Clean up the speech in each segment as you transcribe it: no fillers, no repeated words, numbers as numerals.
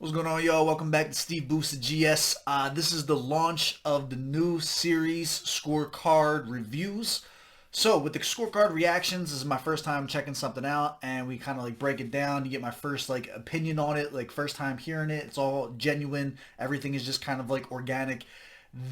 What's going on, y'all? Welcome back to SteveBussaGS. This is the launch of the new series scorecard reviews. So with the scorecard reactions, this is my first time checking something out, and we kind of like break it down. You get my first like opinion on it, like first time hearing it. It's all genuine. Everything is just kind of like organic.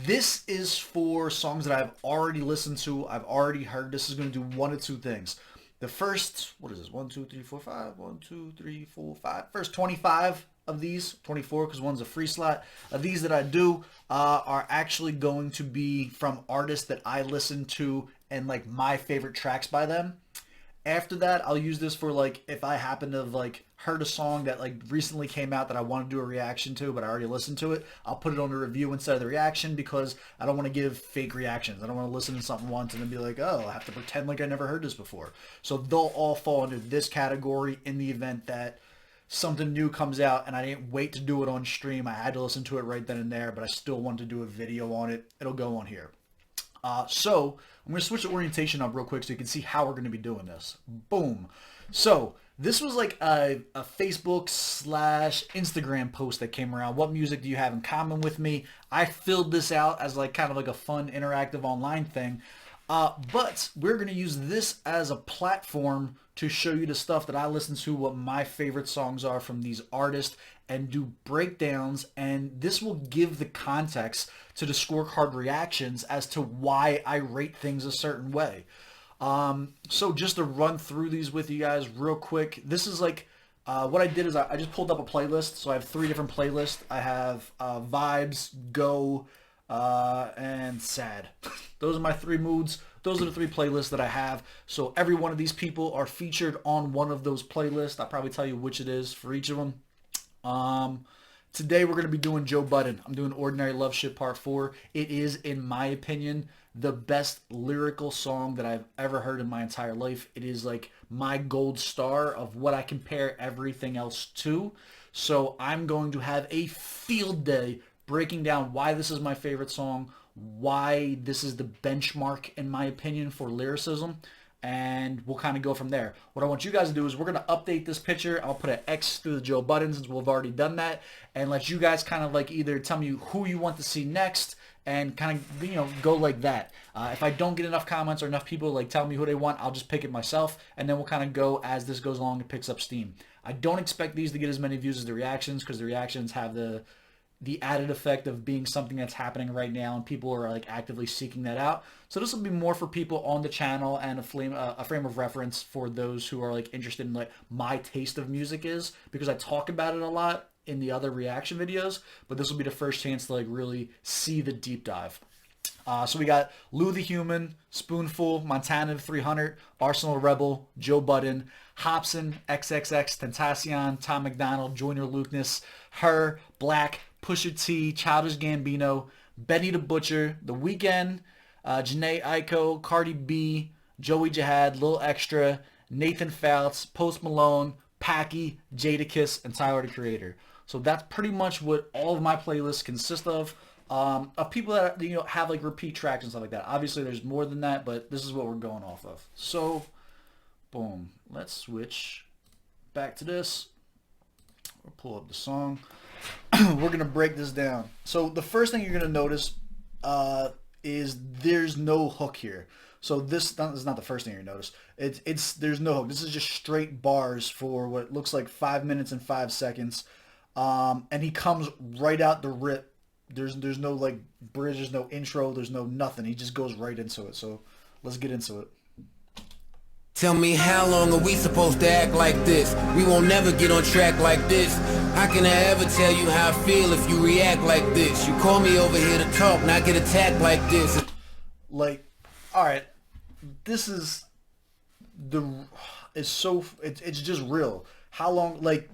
This is for songs that I've already listened to. I've already heard. This is going to do one of two things. The first, what is this? 1, 2, 3, 4, 5. 1, 2, 3, 4, 5. First 25 of these, 24 because one's a free slot. Of these that I do are actually going to be from artists that I listen to and like my favorite tracks by them. After that, I'll use this for like if I happen to have like heard a song that like recently came out that I want to do a reaction to, but I already listened to it. I'll put it on the review instead of the reaction because I don't want to give fake reactions. I don't want to listen to something once and then be like, oh, I have to pretend like I never heard this before. So they'll all fall into this category in the event that something new comes out and I didn't wait to do it on stream. I had to listen to it right then and there, but I still wanted to do a video on it. It'll go on here. So I'm going to switch the orientation up real quick so you can see how we're going to be doing this. Boom. So this was like a Facebook / Instagram post that came around. What music do you have in common with me? I filled this out as like kind of like a fun interactive online thing. But we're going to use this as a platform to show you the stuff that I listen to, what my favorite songs are from these artists, and do breakdowns, and this will give the context to the scorecard reactions as to why I rate things a certain way. So just to run through these with you guys real quick, this is like what I did is I just pulled up a playlist. So I have 3 different playlists. I have Vibes, Go, and Sad. Those are my 3 moods. Those are the 3 playlists that I have. So every one of these people are featured on one of those playlists. I'll probably tell you which it is for each of them. Today we're going to be doing Joe Budden. I'm doing Ordinary Love Shit Part 4. It is, in my opinion, the best lyrical song that I've ever heard in my entire life. It is like my gold star of what I compare everything else to. So I'm going to have a field day breaking down why this is my favorite song, why this is the benchmark, in my opinion, for lyricism, and we'll kind of go from there. What I want you guys to do is we're going to update this picture. I'll put an X through the Joe Budden since we've already done that, and let you guys kind of like either tell me who you want to see next and kind of, you know, go like that. If I don't get enough comments or enough people like tell me who they want, I'll just pick it myself, and then we'll kind of go as this goes along and picks up steam. I don't expect these to get as many views as the reactions because the reactions have the added effect of being something that's happening right now and people are like actively seeking that out. So this will be more for people on the channel and a frame of reference for those who are like interested in like my taste of music is, because I talk about it a lot in the other reaction videos, but this will be the first chance to like really see the deep dive. So we got Lou the Human, Spoonful, Montana 300, Arsenal Rebel, Joe Budden, Hobson, XXX, Tentacion, Tom McDonald, Joyner Lucas, Her, Black, Pusha T, Childish Gambino, Benny the Butcher, The Weeknd, Janae Aiko, Cardi B, Joey Jihad, Lil Extra, Nathan Fouts, Post Malone, Packy, Jadakiss, and Tyler the Creator. So that's pretty much what all of my playlists consist of people that, you know, have like repeat tracks and stuff like that. Obviously there's more than that, but this is what we're going off of. So boom, let's switch back to this. We'll pull up the song. We're going to break this down. So the first thing you're going to notice is there's no hook here. So this is not the first thing you notice. There's no hook. This is just straight bars for what looks like 5 minutes and 5 seconds. And he comes right out the rip. There's no like bridge, there's no intro, there's no nothing. He just goes right into it. So let's get into it. Tell me, how long are we supposed to act like this? We won't never get on track like this. How can I ever tell you how I feel if you react like this? You call me over here to talk, not get attacked like this. Like, alright, this is it's just real. How long, like,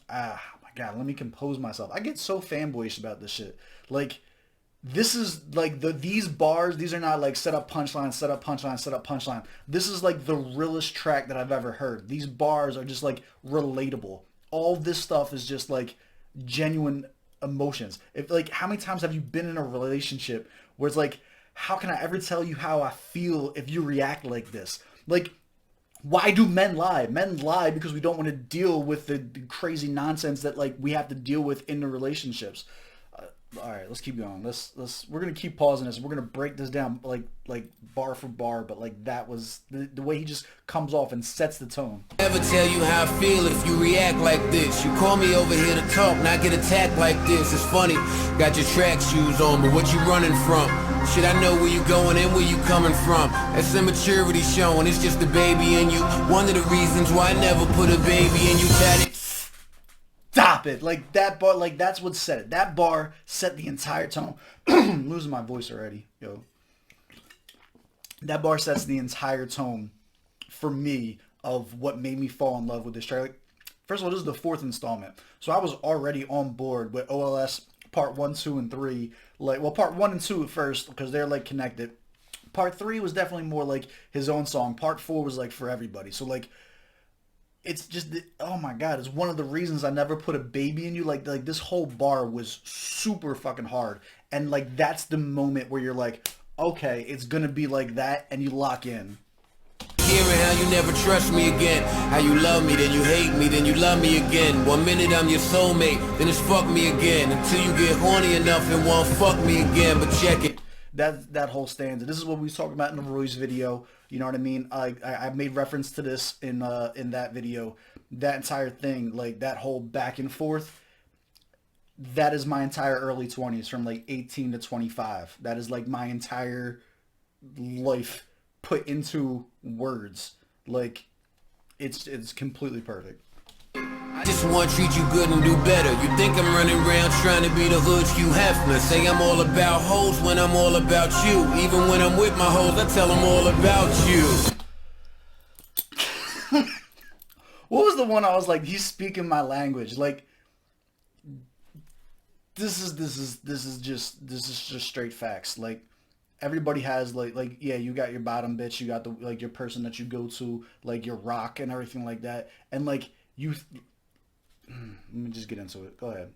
my God, let me compose myself. I get so fanboyish about this shit. Like, this is like these bars, these are not like set up punchline, set up punchline, set up punchline. This is like the realest track that I've ever heard. These bars are just like relatable. All this stuff is just like genuine emotions. If like, how many times have you been in a relationship where it's like, how can I ever tell you how I feel if you react like this? Like, Why do men lie? Men lie because we don't want to deal with the crazy nonsense that like we have to deal with in the relationships. All right, let's keep going. We're gonna keep pausing this. We're gonna break this down like bar for bar. But like that was the way he just comes off and sets the tone. Never tell you how I feel if you react like this. You call me over here to talk, not get attacked like this. It's funny, got your track shoes on, but what you running from? Should I know where you going and where you coming from? That's immaturity showing, it's just the baby in you. One of the reasons why I never put a baby in you. Tatted. Stop it! Like that bar, like that's what said it. That bar set the entire tone. I'm losing my voice already, yo. That bar sets the entire tone for me of what made me fall in love with this track. Like, first of all, this is the 4th installment, so I was already on board with OLS part 1, 2, and 3. Like, well, part 1 and 2 at first because they're like connected. Part 3 was definitely more like his own song. Part 4 was like for everybody. So like, it's just, oh my god, it's one of the reasons I never put a baby in you. Like this whole bar was super fucking hard, and like that's the moment where you're like, okay, it's gonna be like that, and you lock in. Hearing how you never trust me again, how you love me, then you hate me, then you love me again. One minute I'm your soulmate, then it's fuck me again, until you get horny enough and won't fuck me again. But check it. That whole stanza. This is what we was talking about in the Roy's video. You know what I mean? I made reference to this in that video. That entire thing, like that whole back and forth, that is my entire early 20s from like 18 to 25. That is like my entire life put into words. Like it's completely perfect. I just want to treat you good and do better. You think I'm running around trying to be the hood's Hugh Hefner. Say I'm all about hoes when I'm all about you. Even when I'm with my hoes, I tell them all about you. What was the one I was like, he's speaking my language? Like, this is just straight facts. Like, everybody has like yeah, you got your bottom bitch, you got the like your person that you go to, like your rock and everything like that, and like you. Let me just get into it. Go ahead.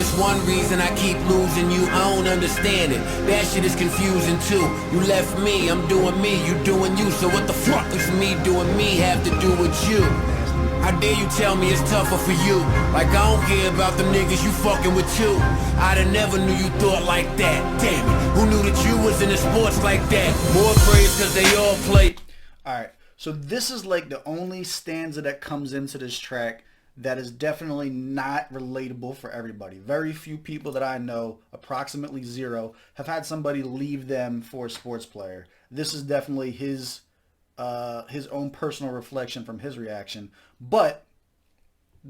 It's one reason I keep losing you, I don't understand it. That shit is confusing too. You left me, I'm doing me, you doing you. So what the fuck does me doing me have to do with you? How dare you tell me it's tougher for you? Like I don't care about the niggas you fucking with too. I'd have never knew you thought like that. Damn it, who knew that you was into sports like that? More praise cause they all play. Alright, so this is like the only stanza that comes into this track that is definitely not relatable for everybody. Very few people that I know, approximately 0, have had somebody leave them for a sports player. This is definitely his own personal reflection from his reaction, but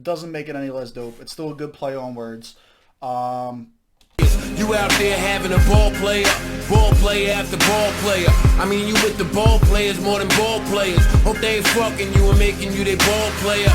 doesn't make it any less dope. It's still a good play on words. You out there having a ball player after ball player. I mean, you with the ball players more than ball players. Hope they ain't fucking you and making you their ball player.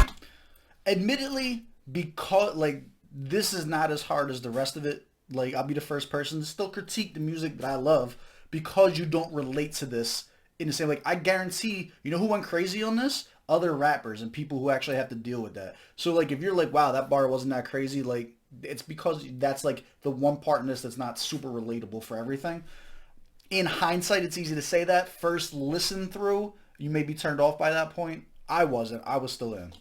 Admittedly, because like this is not as hard as the rest of it. Like I'll be the first person to still critique the music that I love because you don't relate to this in the same. Like I guarantee, you know who went crazy on this? Other rappers and people who actually have to deal with that. So like if you're like, wow, that bar wasn't that crazy, like it's because that's like the one part in this that's not super relatable for everything. In hindsight, it's easy to say that. First listen through, you may be turned off by that point. I wasn't. I was still in.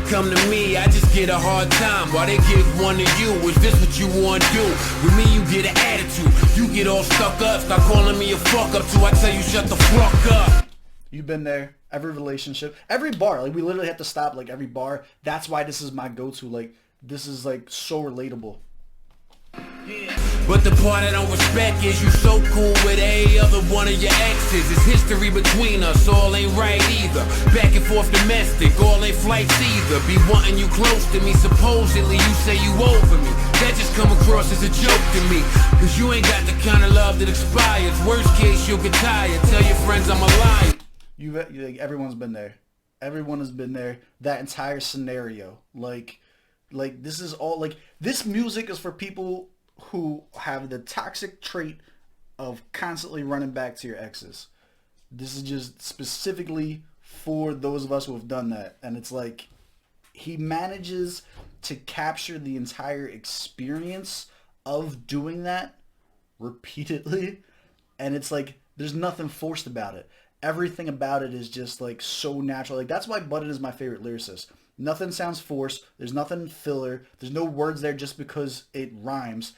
Come to me, I just get a hard time while they give one to you. Is this what you want to do? With me, you get an attitude. You get all stuck up, start calling me a fuck up till I tell you shut the fuck up. You've been there. Every relationship, every bar. Like we literally have to stop like every bar. That's why this is my go-to. Like this is like so relatable. But the part I don't respect is you so cool with any other one of your exes. It's history between us, all ain't right either. Back and forth domestic, all ain't flights either. Be wanting you close to me, supposedly you say you over me. That just come across as a joke to me. Cause you ain't got the kind of love that expires. Worst case, you'll get tired. Tell your friends I'm a liar. Like, everyone's been there. Everyone has been there. That entire scenario. Like this is all like this music is for people who have the toxic trait of constantly running back to your exes. This is just specifically for those of us who have done that. And it's like he manages to capture the entire experience of doing that repeatedly. And it's like there's nothing forced about it. everything about it is just like so natural. Like that's why Budden is my favorite lyricist. Nothing sounds forced. There's nothing filler. There's no words there just because it rhymes.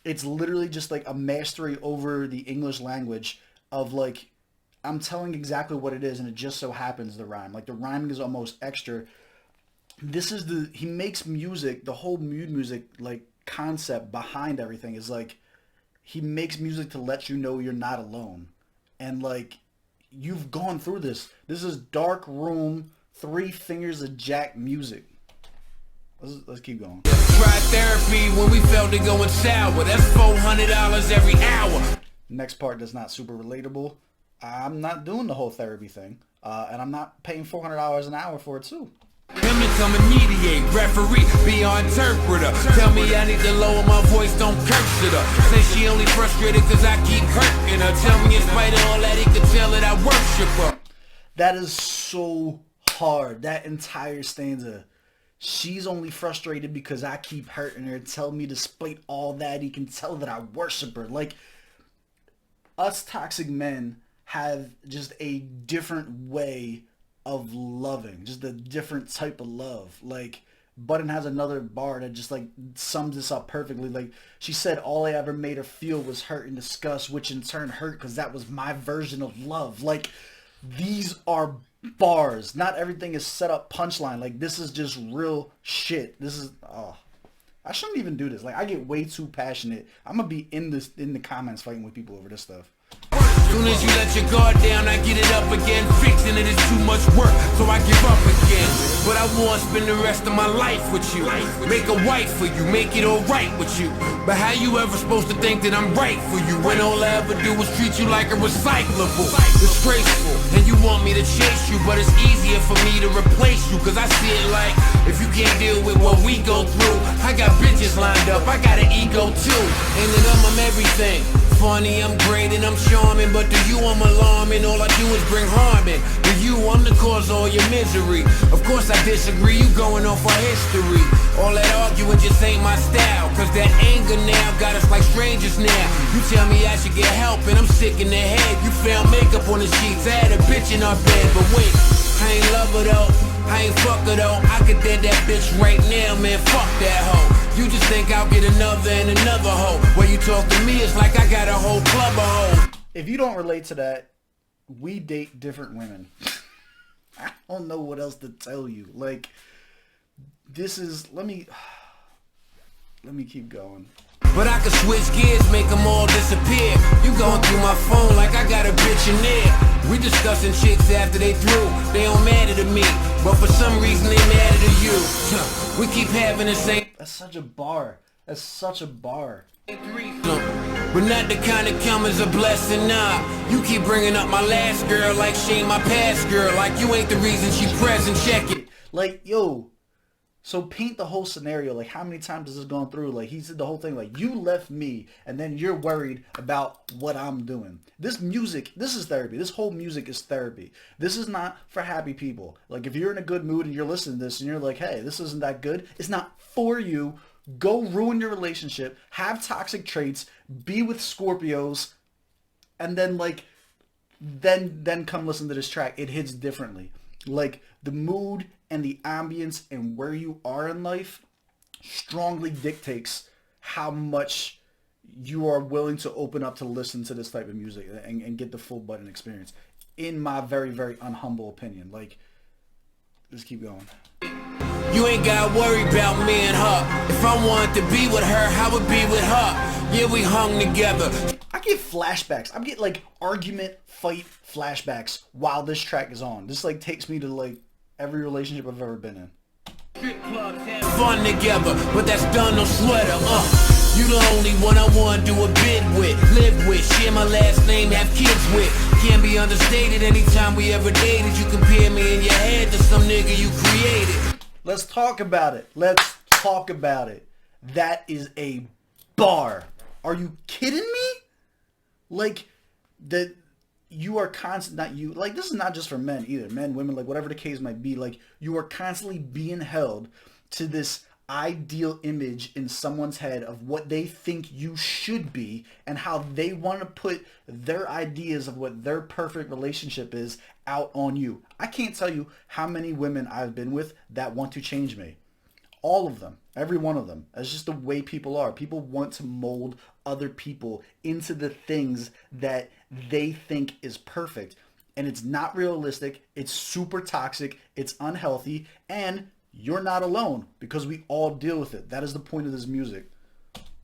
It's literally just like a mastery over the English language of like, I'm telling exactly what it is and it just so happens the rhyme. Like the rhyming is almost extra. He makes music, the whole mood music like concept behind everything is like, he makes music to let you know you're not alone. And like, you've gone through this. This is dark room, 3 fingers of Jack music. Let's keep going. Try therapy when we felt it going sour. That's $400 every hour. Next part that's not super relatable. I'm not doing the whole therapy thing. And I'm not paying $400 an hour for it too. Him to come and mediate, referee, be our interpreter. Tell me I need to lower my voice, don't curse at her. Say she only frustrated cause I keep hurting her. Tell me in spite of all that he could tell that I worship her. That is so hard. That entire stanza. She's only frustrated because I keep hurting her. Tell me despite all that he can tell that I worship her. Like, us toxic men have just a different way of loving, just a different type of love. Like Budden has another bar that just like sums this up perfectly. Like she said, all I ever made her feel was hurt and disgust, which in turn hurt because that was my version of love. Like these are bars. Not everything is set up punchline. Like this is just real shit. This is I shouldn't even do this. Like I get way too passionate. I'm gonna be in the comments fighting with people over this stuff. Soon as you let your guard down, I get it up again. Fixing it is too much work, so I give up again. But I want to spend the rest of my life with you. Make a wife for you, make it alright with you. But how you ever supposed to think that I'm right for you when all I ever do is treat you like a recyclable? Disgraceful, and you want me to chase you, but it's easier for me to replace you. Cause I see it like, if you can't deal with what we go through, I got bitches lined up, I got an ego too. And to them I'm everything. Funny, I'm great and I'm charming, but to you I'm alarming. All I do is bring harm in. To you I'm the cause of all your misery. Of course I disagree, you going off our history. All that arguing just ain't my style, cause that anger now got us like strangers now. You tell me I should get help and I'm sick in the head. You found makeup on the sheets, I had a bitch in our bed. But wait, I ain't love her though, I ain't fuck her though. I could dead that bitch right now, man, fuck that hoe. You just think I'll get another and another hoe. When you talk to me, it's like I got a whole club of hoes. If you don't relate to that, we date different women. I don't know what else to tell you. Like, this is, let me keep going. But I could switch gears, make them all disappear. You going through my phone like I got a bitch in there. We discussing chicks after they through. They don't matter to me, but for some reason they matter to you. We keep having the same. That's such a bar. That's such a bar. But not the kind that come as a blessing, nah. You keep bringing up my last girl like she ain't my past girl. Like you ain't the reason she present, check it. Like, yo, so paint the whole scenario. Like, how many times has this gone through? Like, he said the whole thing, like, you left me, and then you're worried about what I'm doing. This music, this is therapy. This whole music is therapy. This is not for happy people. Like, if you're in a good mood and you're listening to this and you're like, hey, this isn't that good, it's not for you. Go ruin your relationship, have toxic traits, be with Scorpios, and then, like, then come listen to this track. It hits differently. Like, the mood and the ambience and where you are in life strongly dictates how much you are willing to open up to listen to this type of music and get the full Budden experience. In my very, very unhumble opinion. Like, let's keep going. You ain't gotta worry about me and her. If I wanted to be with her, I would be with her. Yeah, we hung together. I get flashbacks. I get like argument, fight flashbacks while this track is on. This like takes me to like every relationship I've ever been in. Fun together, but that's done, no sweater. You the only one I wanna do a bit with, live with, share my last name, have kids with. Can't be understated. Anytime we ever dated, you compare me in your head to some nigga you created. Let's talk about it. Let's talk about it. That is a bar. Are you kidding me? Like, that you are constant, not you, like, this is not just for men either. Men, women, like, whatever the case might be. Like, you are constantly being held to this ideal image in someone's head of what they think you should be and how they want to put their ideas of what their perfect relationship is out on you. I can't tell you how many women I've been with that want to change me. All of them, every one of them. That's just the way people are. People want to mold other people into the things that they think is perfect. And it's not realistic. It's super toxic. It's unhealthy. And you're not alone because we all deal with it. That is the point of this music.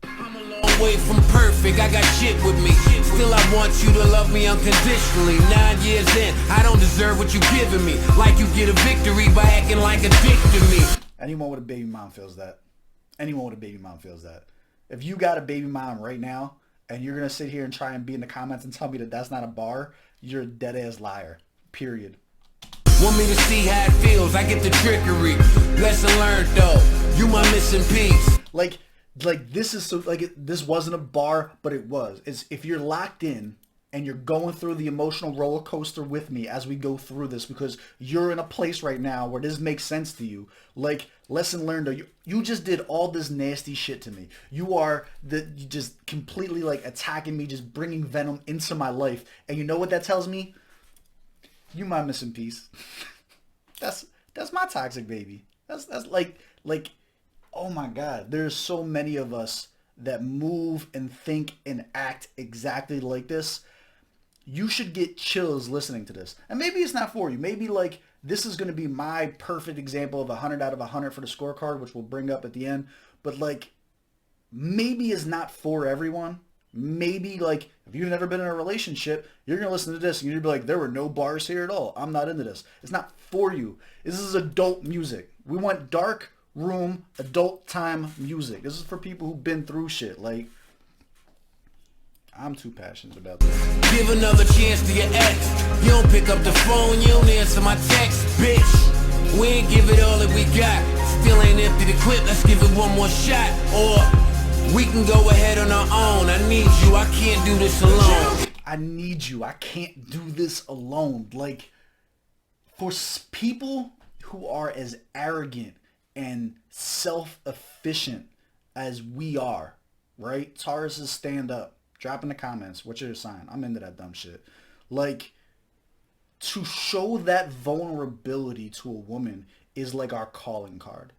I'm a long way from perfect, I got shit with me. Still I want you to love me unconditionally. 9 years in, I don't deserve what you giving me. Like you get a victory by acting like a dick to me. Anyone with a baby mom feels that. Anyone with a baby mom feels that. If you got a baby mom right now and you're going to sit here and try and be in the comments and tell me that that's not a bar, you're a dead ass liar. Period. Want me to see how it feels, I get the trickery. Lesson learned though, you my missing piece. Like this is so, this wasn't a bar, but it was. It's if you're locked in and you're going through the emotional roller coaster with me as we go through this, because you're in a place right now where this makes sense to you. Like, lesson learned, you just did all this nasty shit to me. You just completely like attacking me, just bringing venom into my life. And you know what that tells me? You my missing piece. That's my toxic baby. That's like, oh my God, there's so many of us that move and think and act exactly like this. You should get chills listening to this. And maybe it's not for you. Maybe like this is going to be my perfect example of 100 out of 100 for the scorecard, which we'll bring up at the end. But like, maybe it's not for everyone. Maybe like if you've never been in a relationship, you're going to listen to this and you're going to be like, there were no bars here at all. I'm not into this. It's not for you. This is adult music. We want dark room, adult time music. This is for people who've been through shit. Like, I'm too passionate about this. Give another chance to your ex. You don't pick up the phone, you don't answer my text, bitch. We ain't give it all that we got. Still ain't empty the clip, let's give it one more shot. Or we can go ahead on our own. I need you, I can't do this alone. I need you, I can't do this alone. Like, for people who are as arrogant and self-efficient as we are, right? Taurus is stand up. Drop in the comments. What's your sign? I'm into that dumb shit. Like, to show that vulnerability to a woman is like our calling card.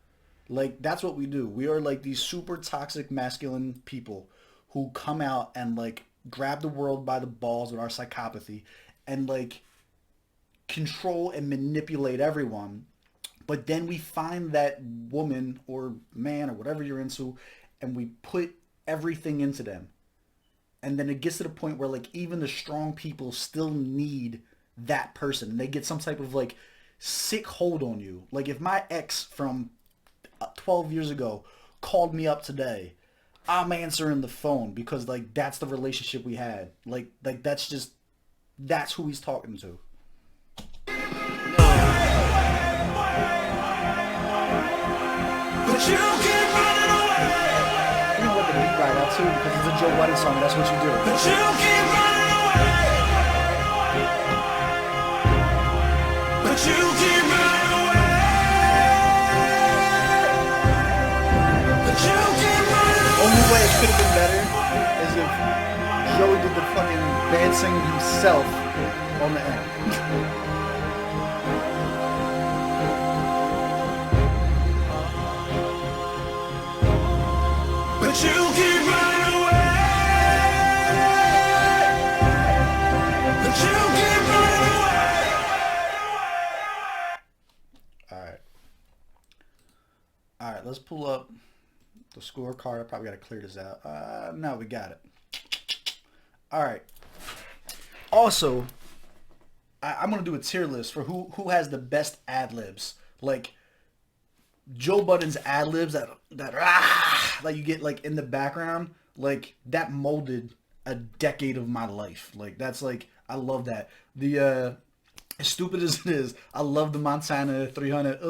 Like, that's what we do. We are like these super toxic masculine people who come out and like grab the world by the balls with our psychopathy and like control and manipulate everyone. But then we find that woman or man or whatever you're into and we put everything into them. And then it gets to the point where like even the strong people still need that person. And they get some type of like sick hold on you. Like if my ex from 12 years ago called me up today, I'm answering the phone because like that's the relationship we had. Like that's who he's talking to. But you keep running away. You know what the beat right out too, because it's a Joe Budden song. That's what you do. But you keep running away. But you keep running away. But you keep running away. Only way it could have been better is if Joey did the fucking dancing himself on the end. But you keep running away. But you keep running away. Alright, let's pull up the scorecard. I probably got to clear this out. No, we got it. Alright. Also, I'm going to do a tier list for who has the best ad-libs. Like, Joe Budden's ad-libs that you get like in the background, like that molded a decade of my life. Like that's like, I love that. The as stupid as it is, I love the Montana 300.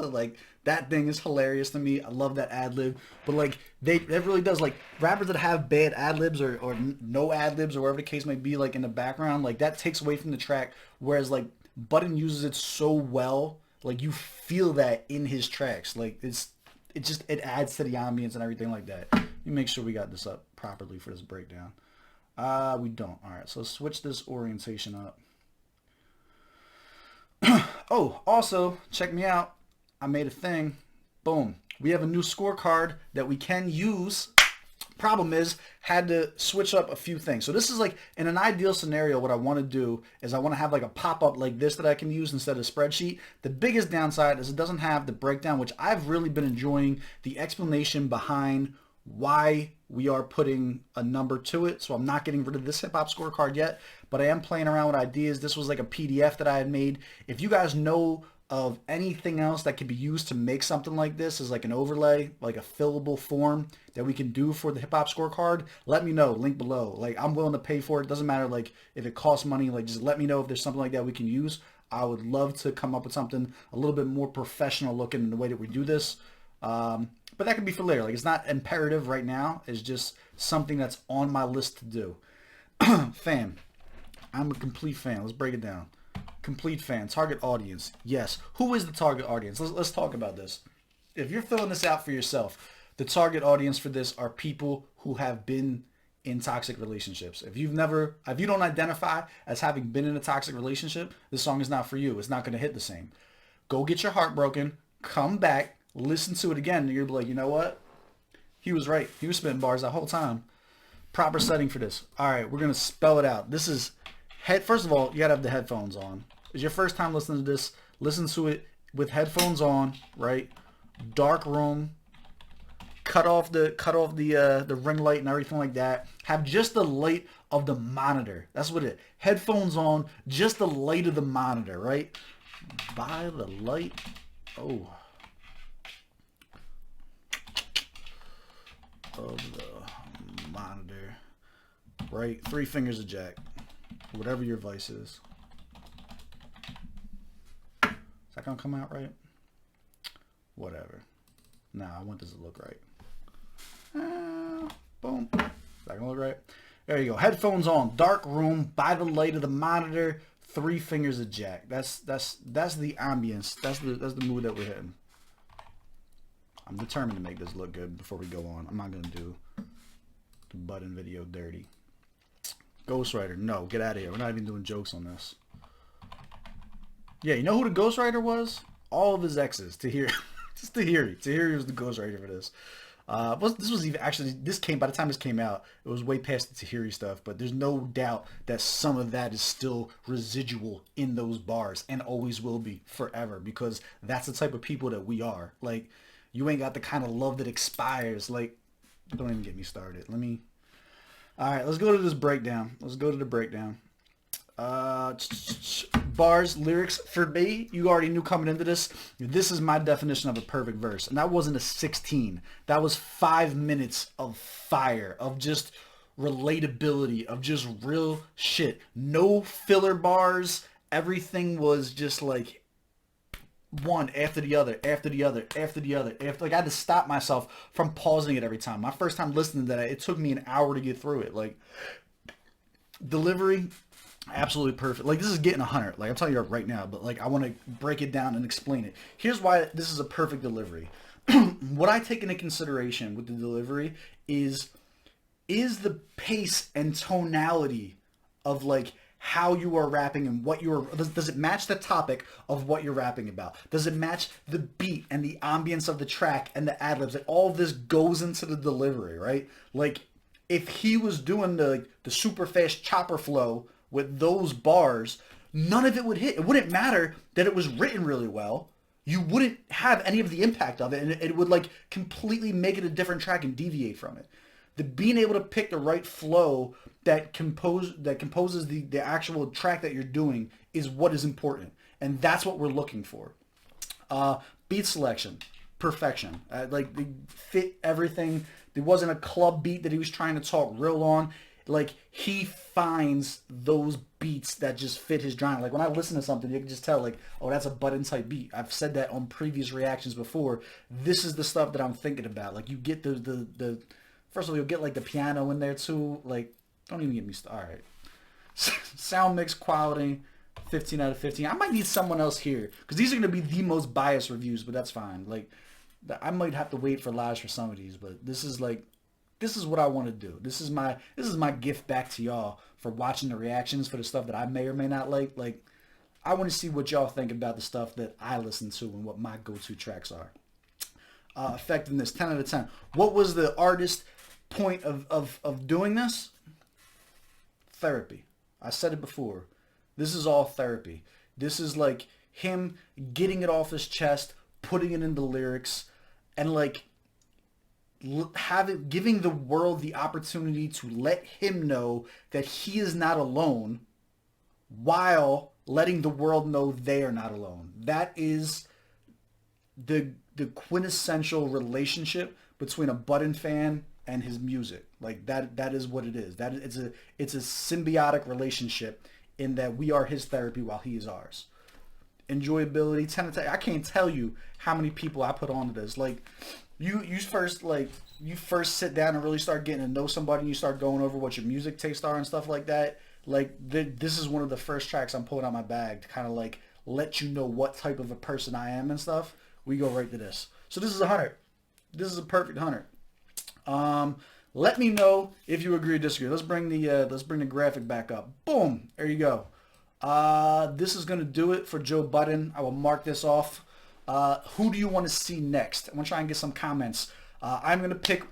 Like that thing is hilarious to me. I love that ad-lib. But like that really does, like rappers that have bad ad-libs or no ad-libs or whatever the case may be, like in the background, like that takes away from the track. Whereas like Budden uses it so well, like you feel that in his tracks. Like it's it adds to the ambience and everything like that. Let me make sure we got this up properly for this breakdown. We don't. All right, so switch this orientation up. Oh, also, check me out. I made a thing. Boom. We have a new scorecard that we can use. Problem is, had to switch up a few things. So this is like, in an ideal scenario, what I want to do is I want to have like a pop-up like this that I can use instead of a spreadsheet. The biggest downside is it doesn't have the breakdown, which I've really been enjoying the explanation behind why we are putting a number to it. So I'm not getting rid of this hip hop scorecard yet, but I am playing around with ideas. This was like a PDF that I had made. If you guys know of anything else that could be used to make something like this as like an overlay, like a fillable form that we can do for the hip hop scorecard, let me know. Link below. Like, I'm willing to pay for it. Doesn't matter like if it costs money. Like, just let me know if there's something like that we can use. I would love to come up with something a little bit more professional looking in the way that we do this. But that could be for later. Like, it's not imperative right now. It's just something that's on my list to do. Fan. I'm a complete fan. Let's break it down. Complete fan. Target audience. Yes. Who is the target audience? Let's talk about this. If you're filling this out for yourself, the target audience for this are people who have been in toxic relationships. If you don't identify as having been in a toxic relationship, this song is not for you. It's not going to hit the same. Go get your heart broken. Come back. Listen to it again. And you'll be like, you know what? He was right. He was spitting bars that whole time. Proper setting for this. All right. We're going to spell it out. This is... First of all, you gotta have the headphones on. It's your first time listening to this. Listen to it with headphones on, right? Dark room. Cut off the ring light and everything like that. Have just the light of the monitor. That's what it. Headphones on, just the light of the monitor, right? By the light. Oh. Of the monitor. Right? 3 fingers of jack. Whatever your vice is. Is that gonna come out right? Whatever. Nah, I want this to look right. Boom. Is that gonna look right? There you go. Headphones on. Dark room. By the light of the monitor. 3 fingers of jack. That's the ambience. That's the mood that we're hitting. I'm determined to make this look good before we go on. I'm not gonna do the Budden video dirty. Ghostwriter, no, get out of here. We're not even doing jokes on this. Yeah, you know who the ghostwriter was? All of his exes. Tahiri. Just Tahiri. Tahiri was the ghostwriter for this. This was even actually, by the time this came out, it was way past the Tahiri stuff, but there's no doubt that some of that is still residual in those bars and always will be forever, because that's the type of people that we are. Like, you ain't got the kind of love that expires. Like, don't even get me started. All right, let's go to this breakdown. Let's go to the breakdown. Bars, lyrics. For me, you already knew coming into this, this is my definition of a perfect verse. And that wasn't a 16. That was 5 minutes of fire, of just relatability, of just real shit. No filler bars. Everything was just like one after the other, after the other, after the other. Like, I had to stop myself from pausing it every time. My first time listening to that, it took me an hour to get through it. Like, delivery, absolutely perfect. Like, this is getting 100. Like, I'm telling you right now, but like, I want to break it down and explain it. Here's why this is a perfect delivery. What I take into consideration with the delivery is the pace and tonality of like how you are rapping and what you're, does it match the topic of what you're rapping about? Does it match the beat and the ambience of the track and the ad-libs? Like, all of this goes into the delivery, right? Like, if he was doing the super fast chopper flow with those bars, none of it would hit. It wouldn't matter that it was written really well. You wouldn't have any of the impact of it, and it would like completely make it a different track and deviate from it. The being able to pick the right flow that composes the actual track that you're doing is what is important, and that's what we're looking for. Beat selection, perfection. Like, they fit everything. There wasn't a club beat that he was trying to talk real on. Like, he finds those beats that just fit his genre. Like, when I listen to something, you can just tell, like, oh, that's a Budden type beat. I've said that on previous reactions before. This is the stuff that I'm thinking about. Like, you get the first of all, you'll get like the piano in there too. Like, don't even get me started. All right. Sound mix quality, 15 out of 15. I might need someone else here, because these are going to be the most biased reviews, but that's fine. Like, I might have to wait for lives for some of these, but this is like, this is what I want to do. This is my gift back to y'all for watching the reactions for the stuff that I may or may not like. Like, I want to see what y'all think about the stuff that I listen to and what my go-to tracks are. Effectiveness, 10 out of 10. What was the artist point of doing this? Therapy. I said it before. This is all therapy. This is like him getting it off his chest, putting it into lyrics, and like giving the world the opportunity to let him know that he is not alone, while letting the world know they are not alone. That is the quintessential relationship between a Budden fan and his music. Like that is what it is. It's a symbiotic relationship in that we are his therapy while he is ours. Enjoyability, 10 out of 10. I can't tell you how many people I put onto this. Like you first sit down and really start getting to know somebody, and you start going over what your music tastes are and stuff like that. Like this is one of the first tracks I'm pulling out my bag to kind of like let you know what type of a person I am and stuff. We go right to this. So this is 100. This is a perfect 100. Let me know if you agree or disagree. Let's bring the graphic back up. Boom. There you go. This is gonna do it for Joe Budden. I will mark this off. Who do you want to see next? I'm gonna try and get some comments. I'm gonna pick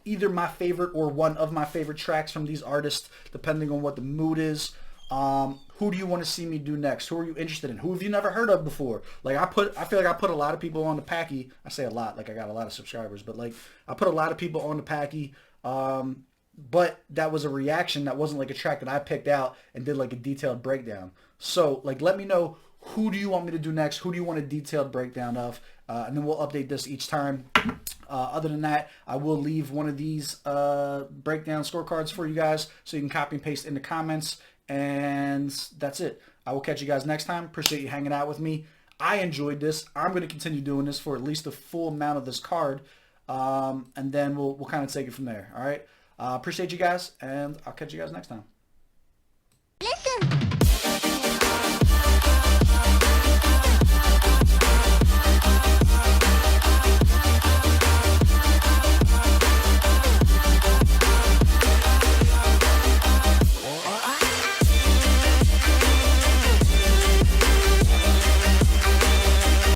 either my favorite or one of my favorite tracks from these artists, depending on what the mood is. Who do you want to see me do next? Who are you interested in? Who have you never heard of before? Like I feel like I put a lot of people on the Packy. I say a lot, like I got a lot of subscribers, but like I put a lot of people on the Packy. But that was a reaction. That wasn't like a track that I picked out and did like a detailed breakdown. So like, let me know, who do you want me to do next? Who do you want a detailed breakdown of? And then we'll update this each time. Other than that, I will leave one of these breakdown scorecards for you guys so you can copy and paste in the comments. And that's it. I will catch you guys next time. Appreciate you hanging out with me. I enjoyed this. I'm going to continue doing this for at least the full amount of this card. And then we'll kind of take it from there. All right. Appreciate you guys, and I'll catch you guys next time. Listen.